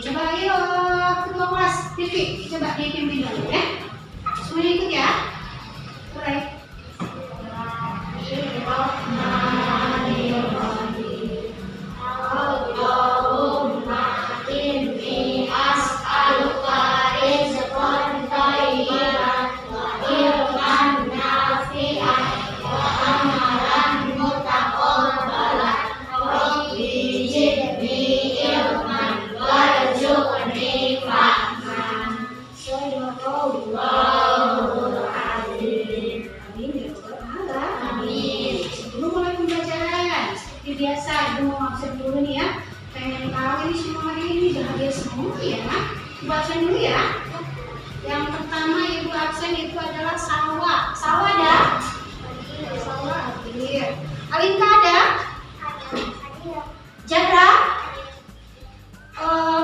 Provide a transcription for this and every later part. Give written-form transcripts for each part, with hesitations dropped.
Coba ayo ketua kelas Vivi, coba dipimpin dulu ya. Semuanya ikut ya. Mulai. Sebelum mulai pembelajaran, seperti biasa, ibu mau absen dulu nih ya. Pengen tahu ini semua hari ini udah hadir semua ya. Ibu absen dulu ya. Yang pertama ibu absen itu adalah Salwa. Salwa ada? Salwa hadir. Alinka ada? Jadra?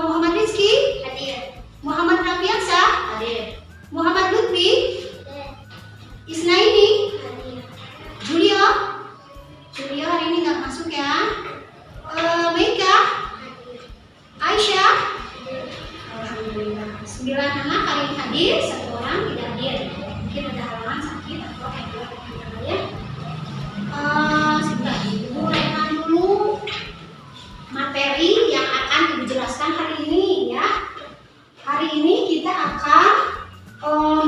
Muhammad Rizky? Hadir. Muhammad Rafiansa? Hadir. Muhammad Lutfi? Isnaini? Julio? Julio hari ini nggak masuk ya. Meika? Aisyah? Alhamdulillah. 9 anak hari ini hadir, 1 orang tidak hadir. Mungkin ada halangan sakit atau apa ya. Sebentar, ibu uraikan dulu materi yang akan ibu jelaskan hari ini ya. Hari ini kita akan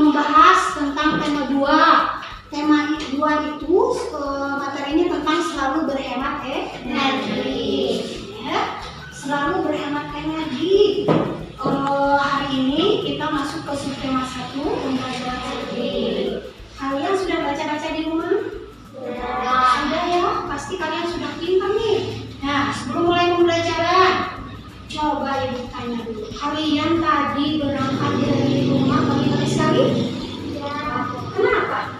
membahas tentang tema 2. Tema 2 itu materinya tentang selalu berhemat energi ya. Selalu berhemat energi. Hari ini kita masuk ke subtema 1 pembelajaran energi. Kalian sudah baca-baca di rumah? Sudah ya, pasti kalian sudah pintar nih. Nah, sebelum mulai pembelajaran, coba ibu tanya dulu. Kalian tadi berangkat dari rumah pagi-pagi sekali? Ya. Kenapa?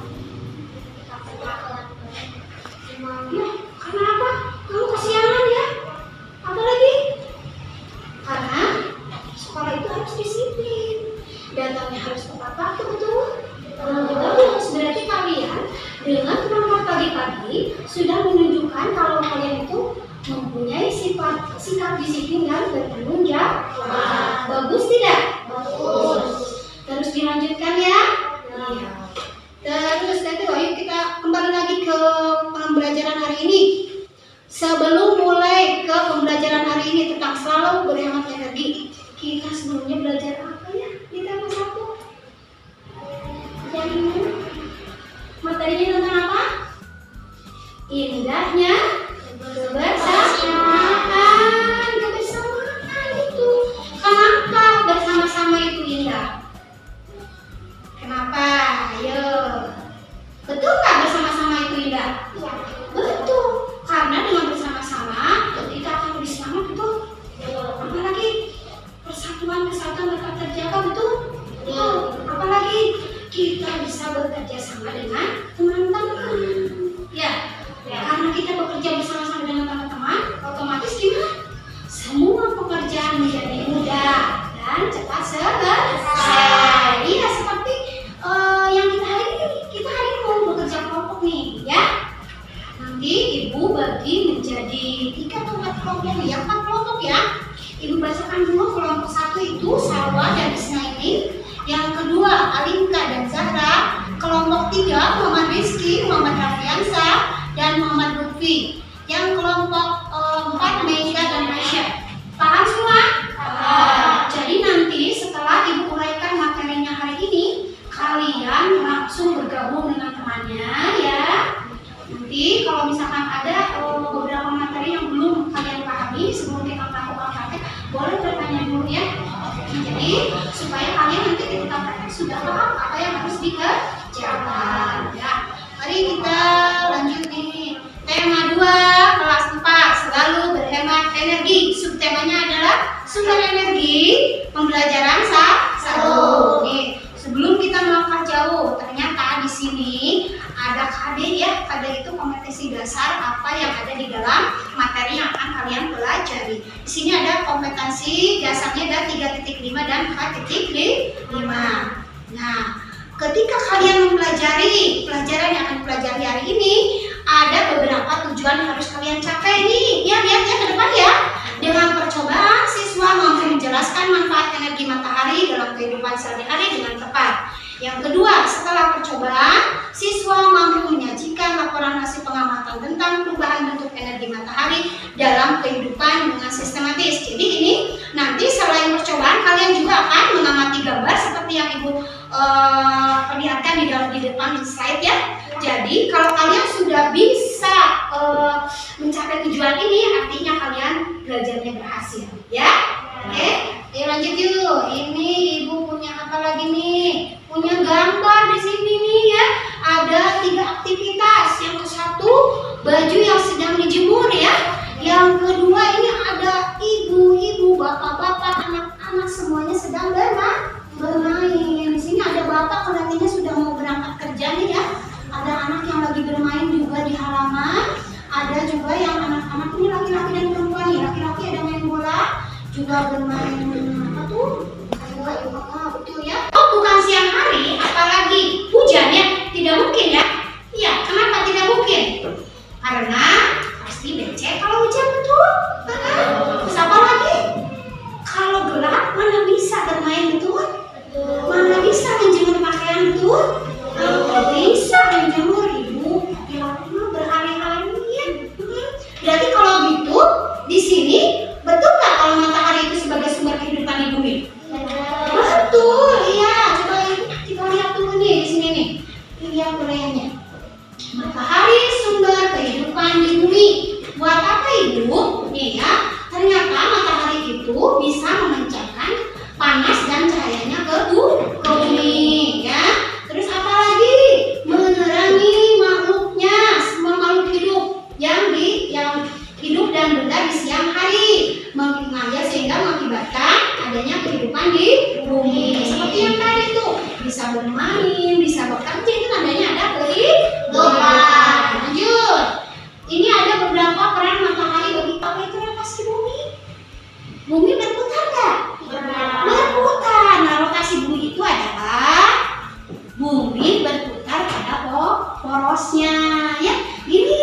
Ya, karena apa? Kamu kesiangan ya? Apa lagi? Karena sekolah itu harus disiplin. Datangnya harus tepat waktu, betul? Bagus, berarti kalian dengan berangkat pagi-pagi sudah menunjukkan kalau kalian itu mempunyai sikap disiplin dan bertanggung jawab. Bagus tidak? Bagus. Terus dilanjutkan ya? Iya. Terus yuk kita kembali lagi ke pembelajaran hari ini. Sebelum mulai ke pembelajaran hari ini tentang selalu berhemat energi, kita sebelumnya belajar apa ya di tema 1? Yang ini materinya tentang apa? Indahnya kebersamaan. Kebersamaan itu kenapa bersama-sama itu indah? Kenapa? Ayo. Betul nggak bersama-sama itu indah? Iya. Betul. Karena dengan bersama-sama kita akan lebih selamat, betul? Apalagi persatuan kesatuan dapat terjaga, betul? Betul. Apalagi kita bisa bekerja sama dengan teman-teman. Ya. Karena kita bekerja bersama-sama dengan teman-teman, otomatis gimana? Semua pekerjaan menjadi mudah dan cepat selesai. Iya, seperti yang kita hari ini mau bekerja kelompok nih, ya. Nanti ibu bagi menjadi 3 atau 4 kelompok ya, 4 kelompok ya. Ibu bacakan dulu kelompok 1 itu Salwa dan Isnaini, yang kedua Alinka dan Zahra, kelompok 3 Muhammad Rizky, Muhammad Rafiansa, dan Muhammad Lutfi, yang kelompok 4 Meika dan Aisyah. Paham semua? Jadi nanti setelah ibu uraikan materinya hari ini, kalian langsung bergabung dengan temannya ya. Nanti kalau misalkan ada beberapa materi yang belum kalian pahami sebelum kita melakukan praktek, boleh bertanya dulu ya. Jadi supaya kalian nanti ketika praktek sudah paham apa yang harus dikerjakan ya. Mari kita lanjut nih. Tema 2 kelas 4 selalu berhemat energi. Subtemanya adalah sumber energi pembelajaran 1. Nih, sebelum kita melangkah jauh, ternyata di sini ada KD ya. KD itu kompetensi dasar apa yang ada di dalam materi yang akan kalian pelajari. Di sini ada kompetensi dasarnya ada 3.5 dan 4.5. Nah, ketika kalian mempelajari pelajaran yang akan dipelajari hari ini, ada beberapa tujuan yang harus kalian capai nih. Ya, lihat ya ke depan ya. Dengan percobaan siswa siswa mampu menjelaskan manfaat energi matahari dalam kehidupan sehari-hari dengan tepat. Yang kedua, setelah percobaan, siswa mampu menyajikan laporan hasil pengamatan tentang perubahan bentuk energi matahari dalam kehidupan dengan sistematis. Jadi ini nanti selain percobaan, kalian juga akan mengamati gambar seperti yang Ibu perlihatkan di depan slide ya. Jadi kalau kalian sudah bisa mencapai tujuan ini, artinya kalian belajarnya berhasil ya. Oke, ayo lanjut yuk. Ini Ibu punya apa lagi nih? Punya gambar di sini nih ya. Ada 3 aktivitas. Yang ke satu, baju yang sedang dijemur ya. Yang kedua, ini ada ibu-ibu, bapak-bapak, anak-anak semuanya sedang bermain. Di sini ada bapak kelihatannya sudah mau berangkat kerja nih ya. Ada anak yang lagi bermain juga di halaman. Ada juga yang anak-anak ini laki-laki dan perempuan nih. Laki-laki ada main bola, juga bermain apa tuh? Betul ya. Oh, bukan siang hari, apalagi hujan ya? Tidak mungkin ya? Iya, kenapa tidak mungkin? Karena pasti becek kalau hujan, betul? Terus apa lagi? Kalau gelap mana bisa bermain, betul? Mana bisa menjemur pakaian, betul? Bisa menjemur, Ibu. Laki-laki berhari-hari ya. Berarti kalau gitu di sini betul nggak kalau matahari itu sebagai sumber kehidupan di bumi? Betul, iya. Coba kita lihat dulu nih di sini nih. Lihat uraiannya. Matahari sumber kehidupan di bumi. Buat apa Ibu? Nih ya, ternyata matahari itu bisa memancarkan panas dan cahayanya ke bumi, ya. Terus apa lagi? Menerangi makhluknya, semua makhluk hidup yang hidup dan benda di siang hari, sehingga mengakibatkan adanya kehidupan di bumi. Seperti yang tadi tuh, bisa bermain, bisa bekerja, itu tandanya ada kehidupan. Lanjut. Ini ada beberapa peran matahari bagi apa itu rotasi bumi. Bumi berputar nggak? Berputar. Nah, rotasi bumi itu adalah bumi berputar pada porosnya, ya. Gini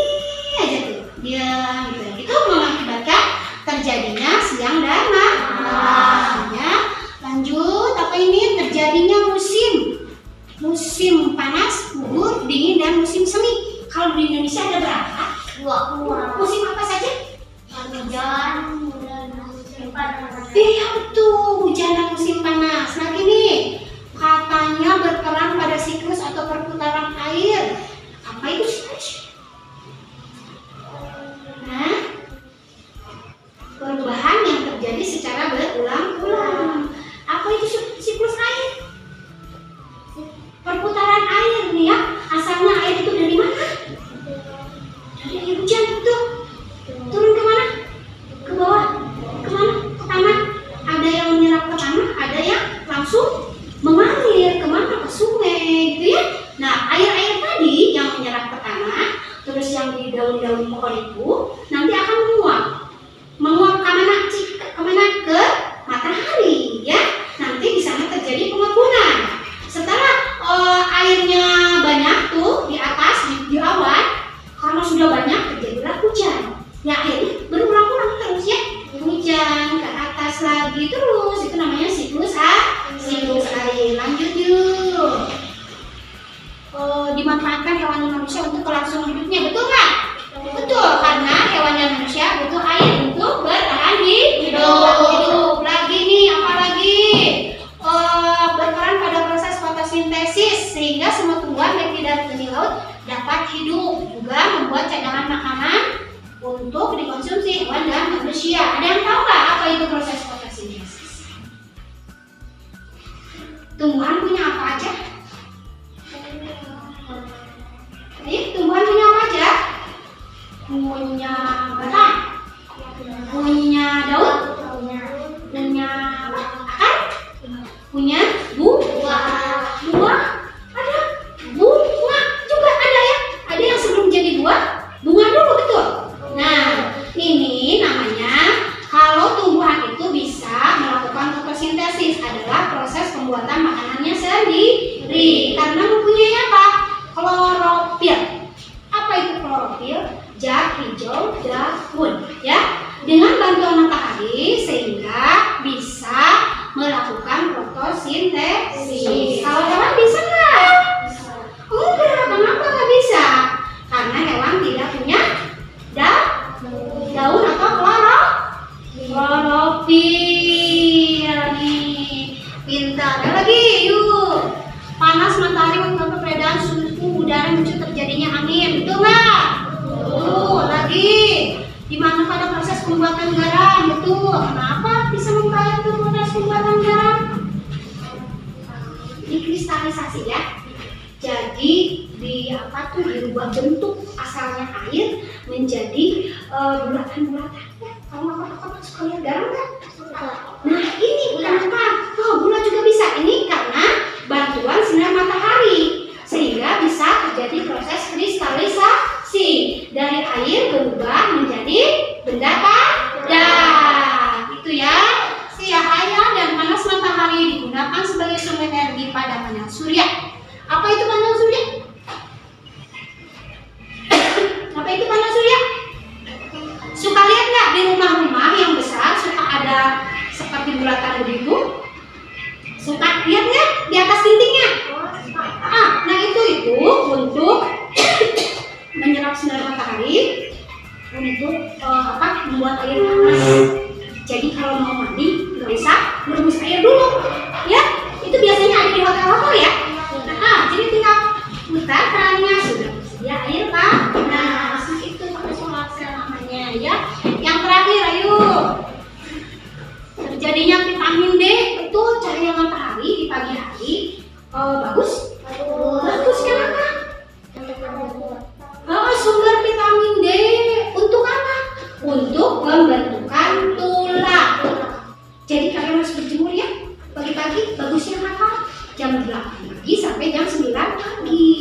aja tuh, dia gitu. Itu mengakibatkan terjadinya siang dan malam, ya. Lanjut, apa ini? Terjadinya musim panas, gugur, dingin, dan musim semi. Kalau di Indonesia ada berapa? 2. Musim apa saja? Hujan, musim panas. Iya betul, hujan dan musim panas. Nah gini, katanya berperan pada siklus atau perputaran air. Apa itu siklus? Nah, perubahan yang terjadi secara berulang-ulang. Apa itu siklus air? Perputaran air nih ya. Asalnya air itu dari mana? Dari air hujan, betul. Turun ke mana? Ke bawah. Ke mana? Ke tanah. Ada yang menyerap ke tanah, ada yang langsung mengalir kemana? Ke sungai, gitu ya. Nah, air-air tadi yang menyerap ke tanah, terus yang di daun-daun pohon itu nanti akan menguap kemana? Ke matahari, ya. Nanti di sana terjadi pengebunan. Setelah airnya banyak tuh di atas, di awan, karena sudah banyak terjadilah hujan. Ya akhirnya berulang-ulang terus ya, hujan ke atas lagi terus. Itu namanya siklus air. Lanjut yuk. Dimanfaatkan hewan dan manusia untuk kelangsungan hidupnya, betul nggak? Betul, karena hewan dan manusia butuh air untuk bertahan hidup. Lagi nih, apa lagi? Berperan pada proses fotosintesis sehingga semua tumbuhan baik di darat dan di laut dapat hidup. Juga membuat cadangan makanan untuk dikonsumsi hewan dan manusia. Ada yang tahu nggak apa itu proses fotosintesis? Tumbuhan punya apa aja? Tumbuhan punya apa aja? Punya batang, punya daun, punya akar, punya buah, ada bunga juga ada ya. Ada yang sebelum jadi buah, bunga dulu, betul. Nah, ini namanya kalau tumbuhan itu bisa melakukan fotosintesis, adalah proses pembuatan makanannya sendiri karena mempunyai apa? Klorofil. Apa itu klorofil? Zat hijau daun, ya. Dengan bantuan matahari sehingga memicu terjadinya angin, betul nggak? Betul. Lagi, di mana pada proses pembuatan garam, betul. Kenapa bisa membantu proses pembuatan garam? Dikristalisasi ya. Jadi dirubah bentuk asalnya air menjadi bulatan-bulatan. Kalau nggak kotak-kotak suka lihat garam kan? Nah ini kenapa? Oh, gula juga bisa. Ini karena bantuan sinar matahari sehingga bisa terjadi proses kristalisasi dari air berubah menjadi benda padat. Itu ya. Cahaya dan panas matahari digunakan sebagai sumber energi pada panel surya. Apa itu panel surya? Apa itu panel surya? Suka lihat nggak di rumah-rumah yang besar suka ada seperti bulatan begitu? Suka lihat nggak di atas dindingnya? Nah itu untuk menyerap sinar matahari untuk membuat air panas. Jadi kalau mau mandi nggak bisa merebus air dulu, ya? Itu biasanya ada di hotel-hotel ya. Jadi tinggal putar kerannya sudah tersedia air panas. Itu pakai solar namanya ya. Yang terakhir, ayo. Terjadinya vitamin D, betul cahaya matahari di pagi hari. Bagus? Bagus kenapa? Sumber vitamin D untuk apa? Untuk pembentukan tulang. Jadi kalian harus berjemur ya. Pagi-pagi bagusnya apa? Jam 8 pagi sampai jam 9 pagi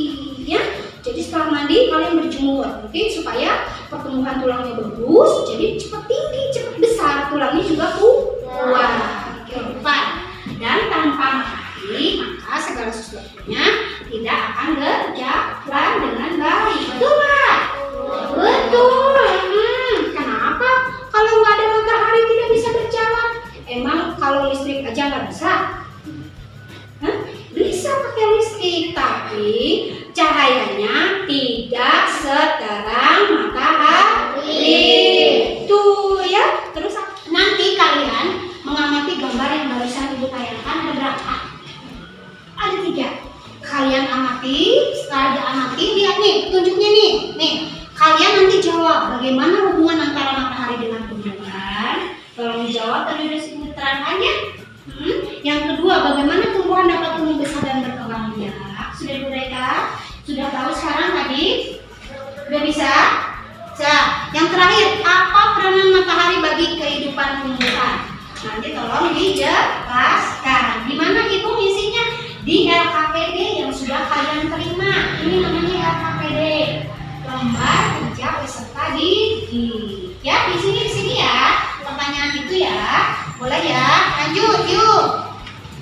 ya. Jadi setelah mandi kalian berjemur, oke, supaya pertumbuhan tulangnya bagus, jadi cepat tinggi, cepat besar, tulangnya juga kuat. Oke, dan tanpa matahari maka segala sesuatunya tidak akan berjalan dengan baik. Betul nggak? Betul. Kenapa? Kalau nggak ada matahari tidak bisa berjalan. Emang kalau listrik aja nggak bisa? Bisa pakai listrik, tapi cahayanya tidak seterang matahari. Tuh ya. Terus nanti kalian mengamati gambar yang barusan ibu tayangkan ada berapa? Ada 3. Kalian amati, setelah diamati lihat nih petunjuknya nih. Kalian nanti jawab bagaimana hubungan antara matahari dengan tumbuhan. Tolong dijawab tadi udah sebut terangkannya. Yang kedua, bagaimana tumbuhan dapat tumbuh besar dan berkembang biak? Sudah mereka sudah tahu sekarang tadi? Sudah bisa? Yang terakhir, apa peranan matahari bagi kehidupan tumbuhan? Nanti tolong dijelaskan. Di mana itu isinya? Di LKPD yang sudah kalian terima. Ini namanya LKPD, lembar kerja peserta didik. Ya, di sini ya. Pertanyaan itu ya. Boleh ya? Lanjut, yuk.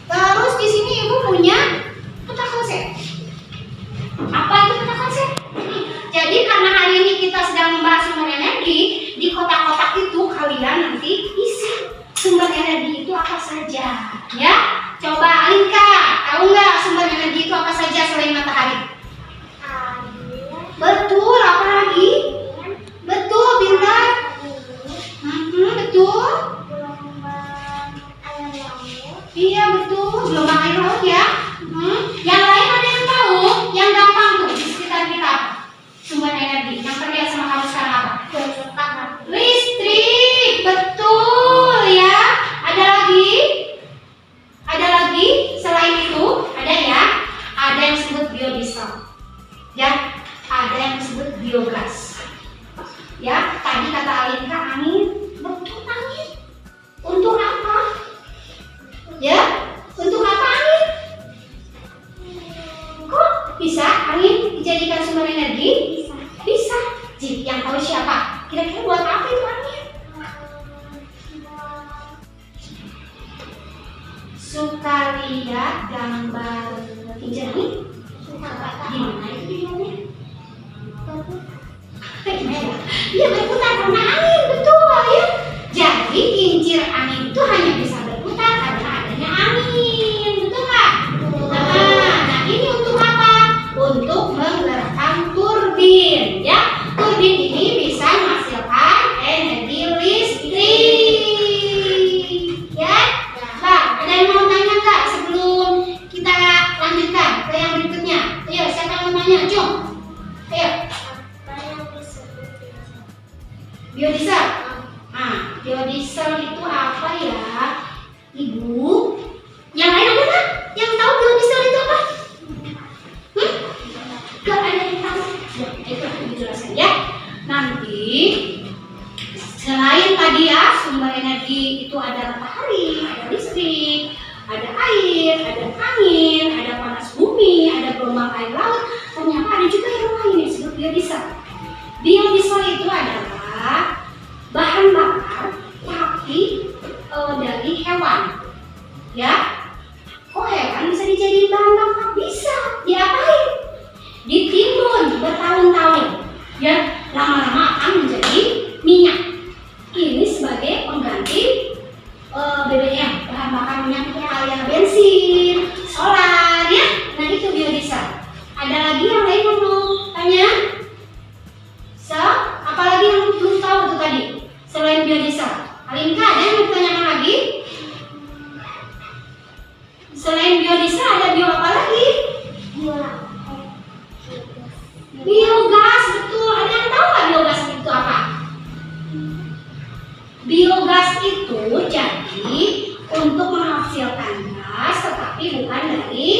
Terus di sini ibu punya peta konsep. Apa itu peta konsep? Jadi karena hari ini kita sedang membahas sumber energi, di kotak-kotak itu kalian nanti isi sumber energi itu apa saja, ya? Coba Alinka, tahu nggak sumber energi itu apa saja selain matahari? Betul, apa lagi? Betul, Binda. Betul. Iya betul, gelombang air laut ya. Yang lain ada yang tahu? Yang gampang tuh di sekitar kita sumber energi yang terlihat sama kamu sekarang apa? Listrik, betul ya. Ada lagi? Ada lagi selain itu? Ada ya? Ada yang disebut biodiesel, ya. Ada yang disebut biogas. Ya, tadi kata Alinka angin, betul angin. Untuk apa? Ya, untuk apa angin? Kok bisa angin dijadikan sumber energi? Bisa. Jadi yang tahu siapa? Kira-kira buat apa itu angin? Suka lihat gambar kincir angin? Gimana itu videonya? Iya berputar karena angin, betul ya. Jadi kincir angin itu hanya bisa berputar karena adanya angin, betul nggak? Nah ini untuk apa? Untuk menggerakkan turbin, ya. Turbin ini bisa menghasilkan energi listrik, ya. Nah, ada yang mau tanya nggak sebelum kita lanjutkan ke yang berikutnya? Ayo, siapa yang mau tanya? Cung. membuang air laut, ternyata ada juga yang lain yang disebut biodiesel. Biodiesel itu adalah bahan bakar tapi dari hewan, ya. Kok hewan bisa dijadiin bahan bakar? Bisa. Diapain? Ditimbun bertahun-tahun, ya. Lama-lama akan menjadi minyak. Ini sebagai pengganti BBM, bahan bakar minyak kayak bensin, solar, ya. Nah itu biodiesel. Ada lagi yang lain yang mau tanya? Apalagi yang belum tahu tuh tadi selain biodiesel? Alinka, ada yang mau ditanyakan lagi? Selain biodiesel ada bio apa lagi? Biogas, betul. Ada yang tahu nggak biogas itu apa? Biogas itu jadi untuk menghasilkan gas, tetapi bukan dari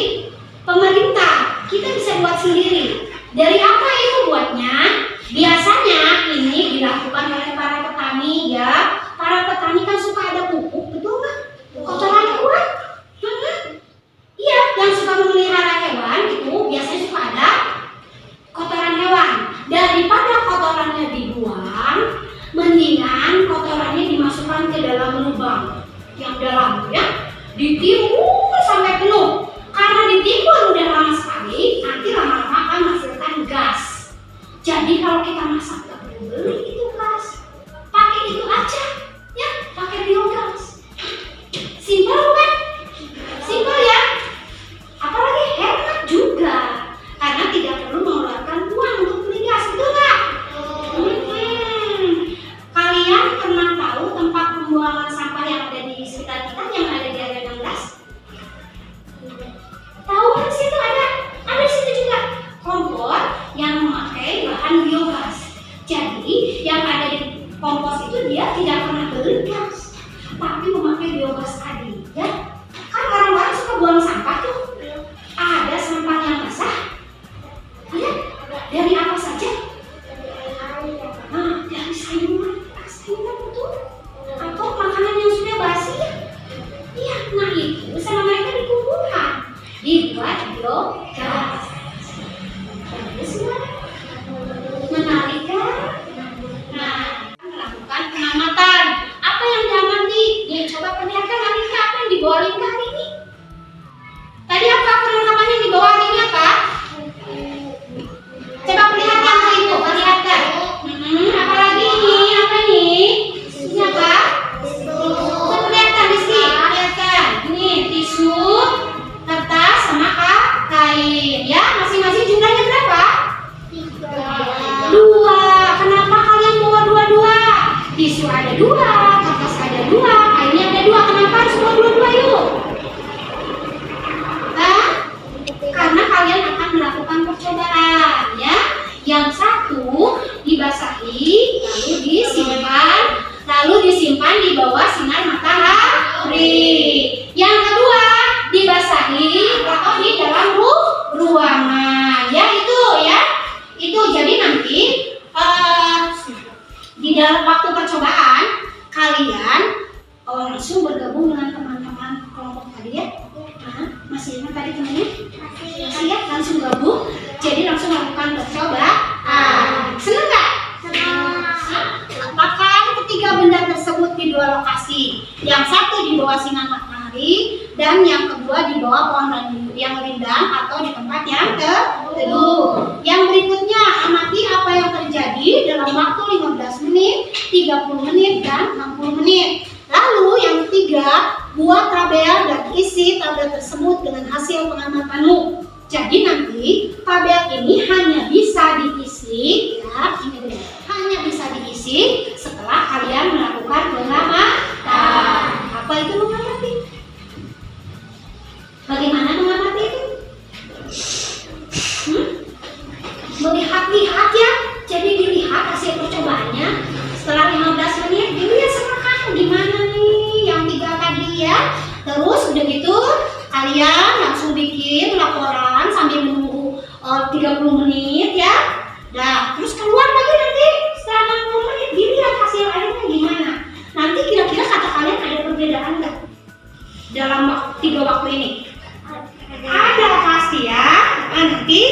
pemerintah. Kita bisa buat sendiri. Dari apa itu buatnya? Biasanya ini dilakukan oleh para petani, ya. Para petani kan suka ada pupuk, betul nggak? Kotoran hewan. Iya, yang suka memelihara hewan itu biasanya suka ada kotoran hewan. Daripada kotorannya dibuang, mendingan kotorannya dimasukkan ke dalam lubang yang dalam, ya. Ditimbun sampai penuh. Karena ditimbun udah lama sekali, nanti lama-lama akan menghasilkan gas. Jadi kalau kita masak nggak perlu beli itu gas, pakai itu aja, ya, pakai biogas. Simpel kan? Simpel ya. Apalagi hemat juga, karena tidak perlu mengeluarkan uang untuk beli gas, betul nggak? Kalian pernah tahu tempat pembuangan sampah yang ada di sekitar kita yang ada di area 16? Tahu kan di situ ada di situ juga kompor yang memakai bahan biogas. Jadi yang ada di kompos itu dia tidak pernah beli gas, tapi memakai biogas tadi, ya. Kan orang-orang suka buang sampah tuh. Ada sampah yang basah, ya. Dari apa saja? Nah, dari sayuran betul. Atau makanan yang sudah basi, ya. Iya, nah itu sama mereka dikumpulkan, dibuat biogas. Bagus nggak? Menarik kan? Nah, melakukan pengamatan. Apa yang diamati? Nih, coba perlihatkan Alika apa yang dibawa Alika hari ini. Tadi apa perlengkapan yang dibawa hari ini apa? Coba perlihatkan ke ibu, perlihatkan. Apa lagi ini? Apa ini? Ini apa? Perlihatkan Rizky, perlihatkan. Ini tisu, kertas, sama kain. Ya, masing-masing jumlahnya berapa? 2. Kenapa kalian bawa 2? Tisu ada 2, kertas ada 2, kainnya ada 2. Kenapa harus bawa 2 yuk? Karena kalian akan melakukan percobaan, ya. Yang satu dibasahi, lalu disimpan di bawah sinar matahari. Yang kedua dibasahi atau di dalam ruangan, ya itu, ya. Itu jadi nanti di dalam waktu percobaan kalian langsung bergabung dengan teman-teman kelompok tadi, ya. Masih ingat tadi temannya? Masih ya? Langsung gabung, jadi langsung lakukan percobaan. Senang nggak? Senang. Pakai ketiga benda tersebut di 2 lokasi. Yang satu di bawah sinar matahari dan yang kedua di bawah pohon yang rindang atau di tempat yang teduh. Yang berikutnya, amati apa yang terjadi dalam waktu 15 menit, 30 menit, dan 60 menit. Lalu yang ketiga, buat tabel dan isi tabel tersebut dengan hasil pengamatanmu. Jadi nanti tabel ini hanya bisa diisi, ya, ini hanya bisa diisi setelah kalian melakukan pengamatan. Apa itu mengamati? Bagaimana mengamati itu? Melihat-lihat, ya. Jadi dilihat hasil percobaannya setelah 15 menit, dilihat sama kamu gimana nih yang 3 tadi, ya. Terus udah gitu kalian langsung bikin laporan sambil menunggu 30 menit, ya. Nah, terus keluar lagi nanti setelah 60 menit dilihat hasil akhirnya gimana. Nanti kira-kira kata kalian ada perbedaan nggak dalam 3 waktu ini? Ada pasti, ya. Nah, nanti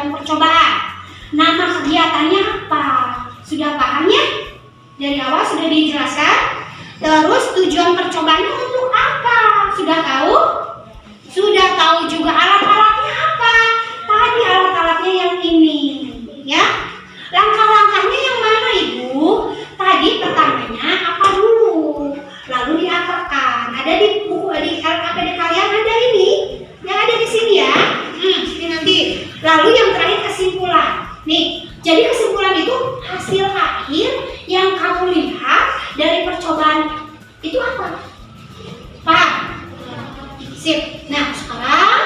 tujuan percobaan. Nama kegiatannya apa? Sudah paham ya? Dari awal sudah dijelaskan. Terus tujuan percobaannya untuk apa? Sudah tahu? Sudah tahu juga alat-alatnya apa? Tadi alat-alatnya yang ini, ya. Langkah-langkahnya yang mana, Ibu? Tadi pertamanya apa dulu? Lalu diapakan? Ada di buku di KPD kalian ada ini, yang ada di sini ya. Sini nanti. Lalu yang terakhir kesimpulan. Nih, jadi kesimpulan itu hasil akhir yang kamu lihat dari percobaan itu apa? Paham? Sip. Nah, sekarang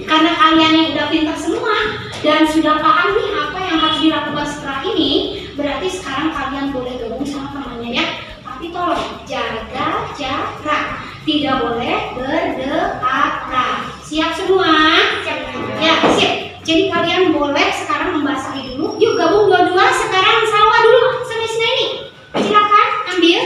karena kalian yang udah pintar semua dan sudah paham nih apa yang harus dilakukan setelah ini, berarti sekarang kalian boleh gabung sama temannya ya. Tapi tolong jaga jarak, tidak boleh berdekatan. Siap semua? Siap. Ya, siap. Jadi kalian boleh sekarang membasahi dulu. Yuk gabung dua-dua. Sekarang Salwa dulu sama Isnaini. Silakan ambil.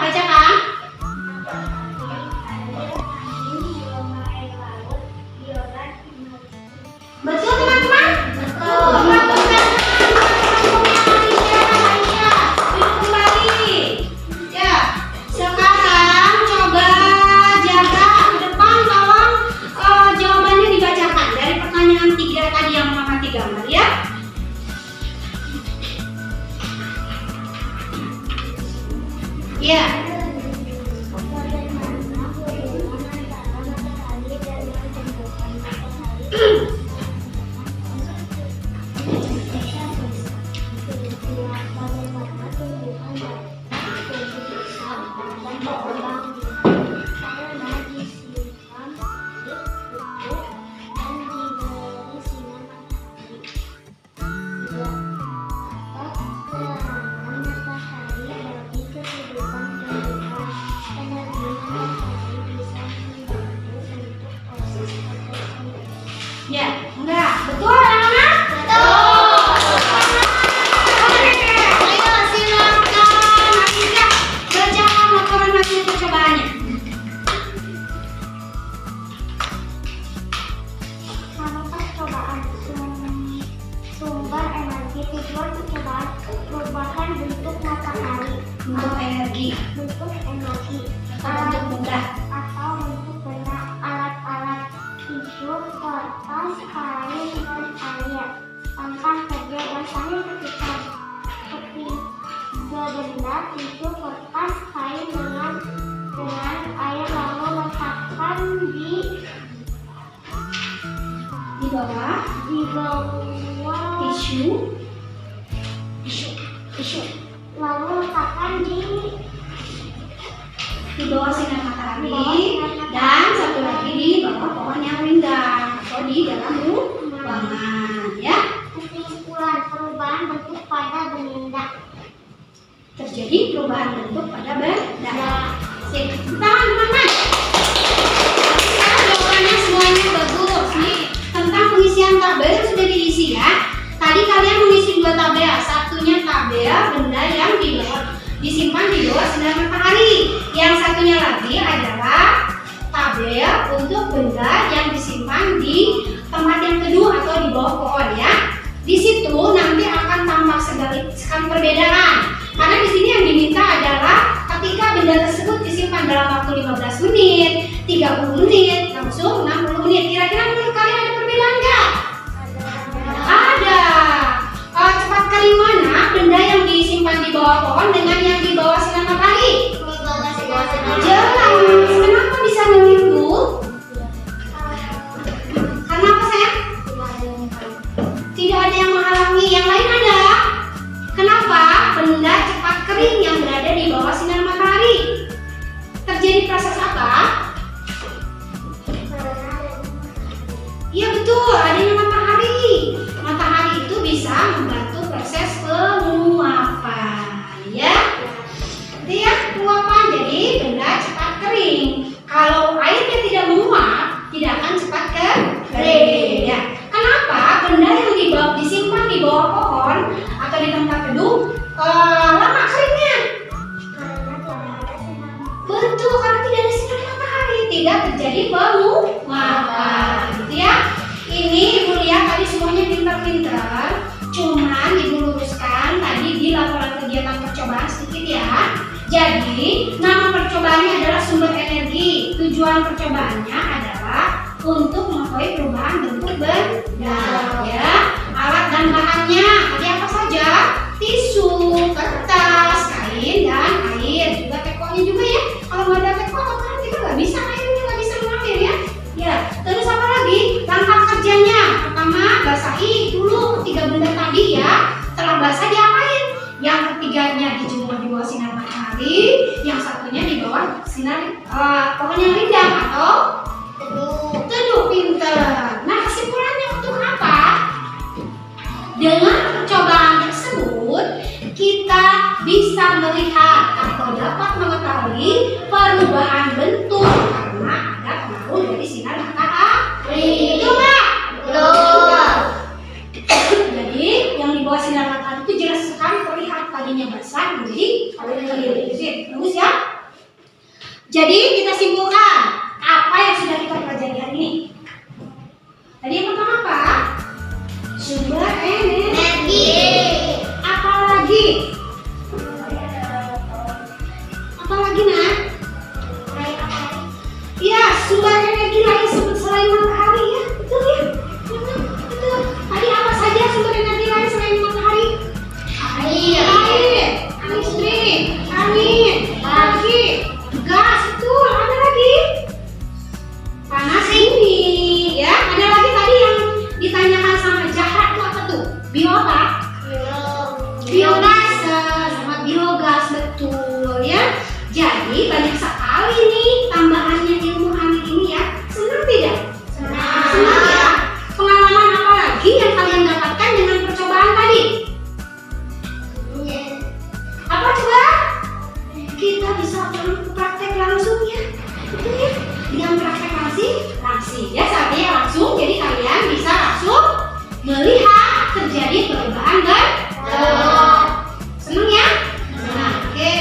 bacakan. Betul teman-teman? Betul. Kembali. Ya, sekarang coba jaga ke depan, tolong jawabannya dibacakan dari pertanyaan 3 tadi yang Mama gambar ya. Ya. Ya, enggak. Betul anak-anak? Betul. Oke, ayo silakan Atika bacakan laporan hasil percobaannya. Nama percobaan sumber energi. Tujuan percobaan perubahan bentuk matahari. Bentuk energi. Bentuk energi. Bentuk benda. Atau bentuk benda. Alat-alat tisu, kertas, kain, dan air. Tanpa kerja dasarnya ketika ketiga benda tisu, kertas, kain dengan air lalu letakkan di bawah tisu lalu letakkan di bawah sinar matahari dan satu lagi di bawah pohon yang rindang atau di dalam ruangan ya. Kesimpulan perubahan bentuk pada benda. Terjadi perubahan bentuk pada benda. Sip, tangan teman-teman. Sekarang jawabannya semuanya bagus nih. Tentang pengisian tabel yang sudah diisi ya. Tadi kalian mengisi 2 tabel. Satunya tabel benda yang disimpan di bawah sinar matahari. Yang satunya lagi adalah tabel untuk benda yang disimpan di tempat yang teduh atau di bawah pohon ya. Di situ nanti akan tampak sekali perbedaan. Karena di sini yang diminta adalah ketika benda tersebut disimpan dalam waktu 15 menit, 30 menit, langsung 60 menit. Kira-kira menurut kalian ada perbedaan nggak? Ada. Cepat kali mana benda yang disimpan di bawah pohon dengan yang di bawah sinar matahari? Jelas. Kenapa bisa begitu? Karena apa sayang? Tidak ada yang menghalangi. Yang lain ada. Kenapa? Benda cepat kering yang berada di bawah sinar matahari. Terjadi proses apa? Iya betul, adanya matahari. Matahari itu bisa membantu proses penguapan, ya. Itu ya, penguapan. Jadi benda cepat kering. Kalau airnya tidak menguap, tidak akan cepat kering. Ya. Kenapa? Benda yang disimpan di bawah pohon atau di tempat teduh lama keringnya. Betul, karena tidak ada sinar matahari, tidak terjadi penguapan, gitu ya. Ini Ibu lihat tadi semuanya pintar-pintar, cuman Ibu luruskan tadi di laporan kegiatan percobaan sedikit ya. Jadi nama percobaannya adalah sumber energi. Tujuan percobaannya adalah untuk mengetahui perubahan bentuk benda, ya. Alat dan bahannya tadi apa saja? Tisu, kertas, kain, dan air. Juga tekonya juga ya. Kalau nggak ada teko, kan kita nggak bisa airnya nggak bisa mengalir ya. Ya. Terus apa lagi? Langkah kerjanya. Pertama, basahi dulu 3 benda tadi ya. Setelah basah diapain? Yang ketiganya dijemur di bawah sinar matahari, yang satunya di bawah sinar pohon yang rindang atau teduh. Pinter. Nah, kesimpulannya untuk apa? Dengan percobaan tersebut, kita bisa melihat atau dapat mengetahui perubahan bentuk karena ada pengaruh dari sinar matahari. Itu enggak? Betul. Jadi, yang di bawah sinar matahari itu jelas sekali terlihat tadinya basah menjadi kering. Bagus ya? Jadi kita simpulkan apa yang sudah kita pelajari hari ini. Tadi yang pertama apa? Sumber energi. Apalagi? Apalagi nak? Iya, sumber energi lain selain matahari ya, betul ya? Betul. Tadi apa saja sumber energi lain selain matahari? Air, listrik, angin, lagi, gas, betul. Ada lagi? Panas ini, ya. Ada lagi tadi yang ditanyakan sama Zahra itu apa tuh? Bio apa? Biomasa sama biogas, betul ya. Jadi banyak sekali nih tambahannya ilmu hari ini ya. Senang tidak? Senang ya. Pengalaman apa lagi yang kalian dapatkan dengan percobaan tadi? Apa coba? Kita bisa praktek langsung ya. Betul ya? Dengan praktek langsung ya, artinya langsung. Jadi kalian bisa langsung melihat terjadi perubahan dan senang ya? Nah, oke.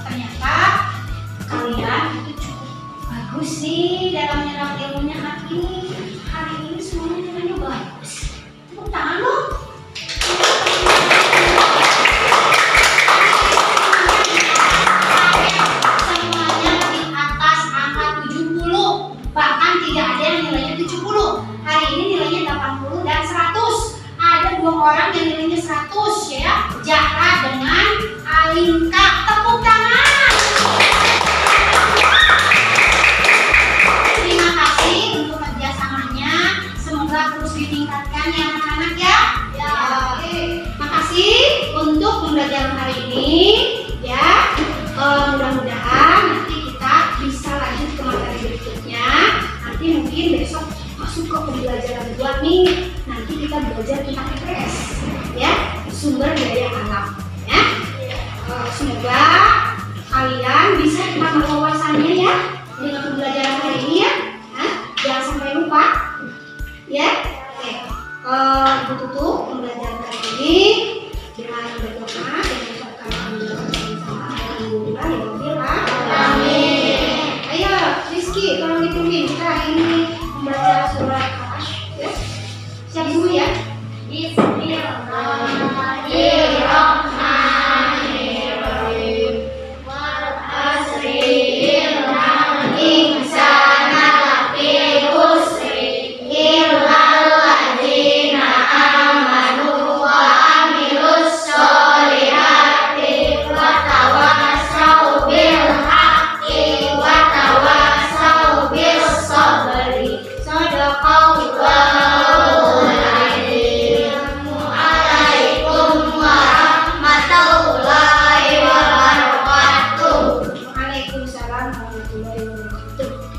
Ternyata kalian itu cukup bagus nih dalam menyerap ilmunya hari ini. Hari ini semuanya nilainya bagus. Tepuk tangan dong. Semuanya di atas angka 70. Bahkan tidak ada yang nilainya 70. Hari ini nilainya 80 dan 100. Ada 2 orang yang nilainya 100 ya. Zahra dengan Alinka. Tepuk tangan. Terima kasih untuk kerjasamanya. Semoga terus ditingkatkan ya anak-anak ya. Oke. Makasih untuk pembelajaran hari ini ya. Mudah-mudahan nanti kita bisa lanjut ke materi berikutnya. Nanti mungkin besok masuk ke pembelajaran 2 nih. Nanti kita belajar tentang EPS ya, sumber daya alam ya. Semoga kalian bisa menambah wawasannya ya dengan pembelajaran hari ini ya. Jangan sampai lupa ya. Oke. Ibu tutup pembelajaran hari ini dengan berdoa dan mengucapkan alhamdulillah ya Rabbil alamin. Ayo Rizky, tolong dipimpin kita hari ini membaca surat Al-Asy ya. Siap dulu ya. Bismillahirrahmanirrahim. Wal asri innal insana lafi khusri illal ladzina amanu wa amilus sholihati wa tawassaw bil haqqi wa tawassaw bis sabri. Shadaqallahul azim. Assalamualaikum warahmatullahi wabarakatuh. Waalaikumsalam warahmatullahi wabarakatuh.